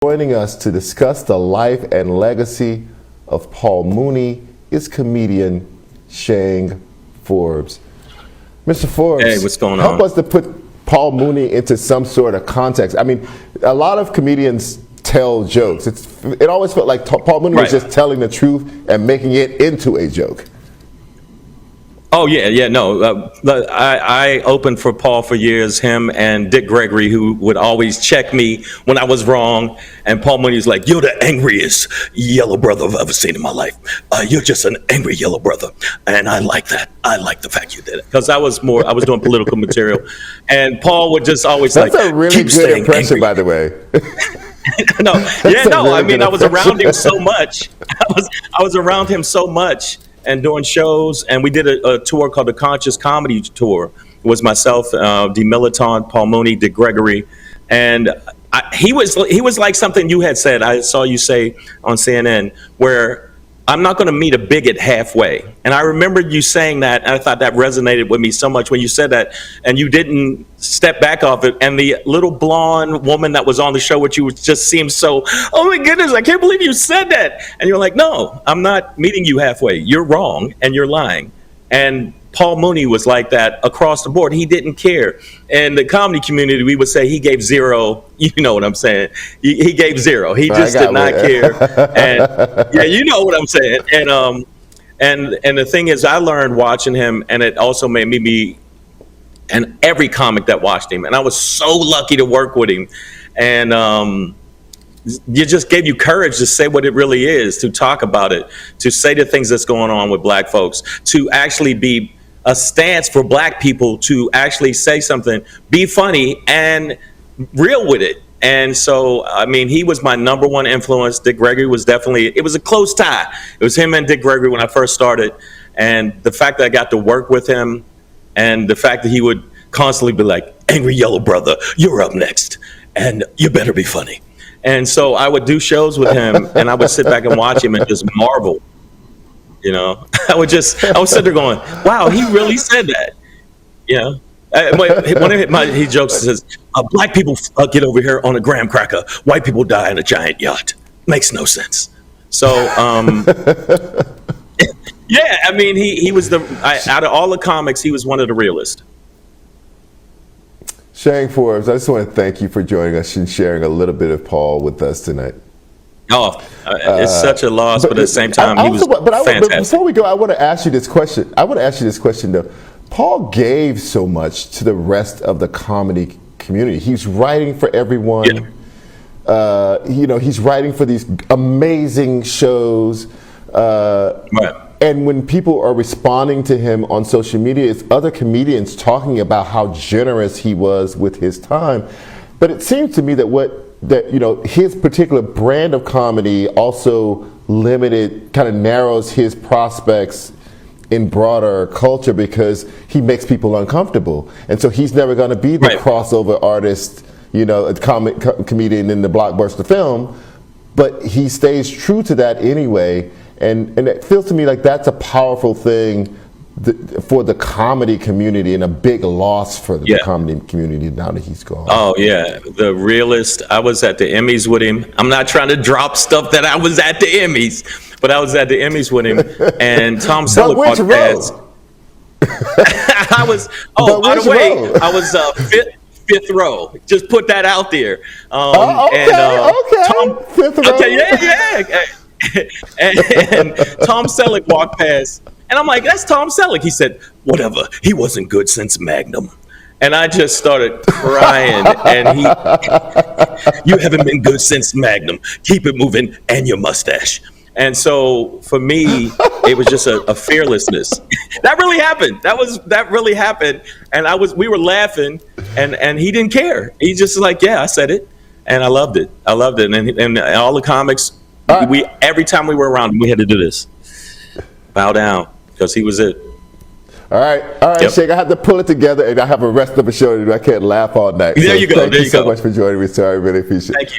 Joining us to discuss the life and legacy of Paul Mooney is comedian Shang Forbes. Mr. Forbes, hey, what's going on? Help us to put Paul Mooney into some sort of context. I mean, a lot of comedians tell jokes. It always felt like Paul Mooney was just telling the truth and making it into a joke. Oh, no. I opened for Paul for years, him and Dick Gregory, who would always check me when I was wrong. And Paul Mooney was like, "You're the angriest yellow brother I've ever seen in my life. You're just an angry yellow brother." And I like that. I like the fact you did it. Because I was doing political material. And Paul would just always That's a really good impression, angry. By the way. I was around him so much. I was around him so much. And doing shows, and we did a tour called the Conscious Comedy Tour. It was myself, D. Militant, Paul Mooney, Dick Gregory, and he was like something you had said. I saw you say on CNN, where I'm not going to meet a bigot halfway. And I remember you saying that, and I thought that resonated with me so much when you said that, and you didn't step back off it. And the little blonde woman that was on the show with you just seemed so, oh my goodness, I can't believe you said that. And you're like, no, I'm not meeting you halfway. You're wrong and you're lying. And Paul Mooney was like that across the board. He didn't care. In the comedy community, we would say he gave zero. You know what I'm saying? He gave zero. He just did not care. And yeah, you know what I'm saying. And the thing is, I learned watching him, and it also made me be, and every comic that watched him. And I was so lucky to work with him. And you just gave you courage to say what it really is, to talk about it, to say the things that's going on with black folks, to actually be a stance for black people, to actually say something, be funny and real with it. And so, I mean, he was my number one influence. Dick Gregory was definitely, it was a close tie. It was him and Dick Gregory when I first started. And the fact that I got to work with him, and the fact that he would constantly be like, "Angry yellow brother, you're up next, and you better be funny." And so I would do shows with him, and I would sit back and watch him and just marvel. You know, I would sit there going, "Wow, he really said that." You know, one of his jokes says, "Black people get over here on a graham cracker, white people die in a giant yacht." Makes no sense. So, yeah, I mean, he was out of all the comics, he was one of the realest. Shang Forbes, I just want to thank you for joining us and sharing a little bit of Paul with us tonight. Oh, it's such a loss, but at the same time, he was fantastic. But before we go, I want to ask you this question. Though. Paul gave so much to the rest of the comedy community. He's writing for everyone. Yeah. He's writing for these amazing shows. Right. And when people are responding to him on social media, it's other comedians talking about how generous he was with his time. But it seems to me that his particular brand of comedy also kind of narrows his prospects in broader culture, because he makes people uncomfortable. And so he's never going to be the crossover artist, a comedian in the blockbuster film, but he stays true to that anyway. And it feels to me like that's a powerful thing for the comedy community, and a big loss for the comedy community now that he's gone. Oh, yeah. The realist. I was at the Emmys with him. I'm not trying to drop stuff that I was at the Emmys, but I was at the Emmys with him. And Tom Selleck walked past. I was, by the way, I was fifth row. Just put that out there. Fifth row. Okay, yeah. And Tom Selleck walked past, and I'm like, "That's Tom Selleck." He said, "Whatever. He wasn't good since Magnum." And I just started crying. And "You haven't been good since Magnum. Keep it moving, and your mustache." And so for me, it was just a fearlessness. That really happened. That really happened. And we were laughing, and he didn't care. He just like, "Yeah, I said it," and I loved it. And all the comics. Every time we were around him, we had to do this. Bow down, because he was it. All right, yep. Shang, I have to pull it together, and I have a rest of the show to do. I can't laugh all night. There you go. Thank you so much for joining me, sir. I really appreciate it. Thank you.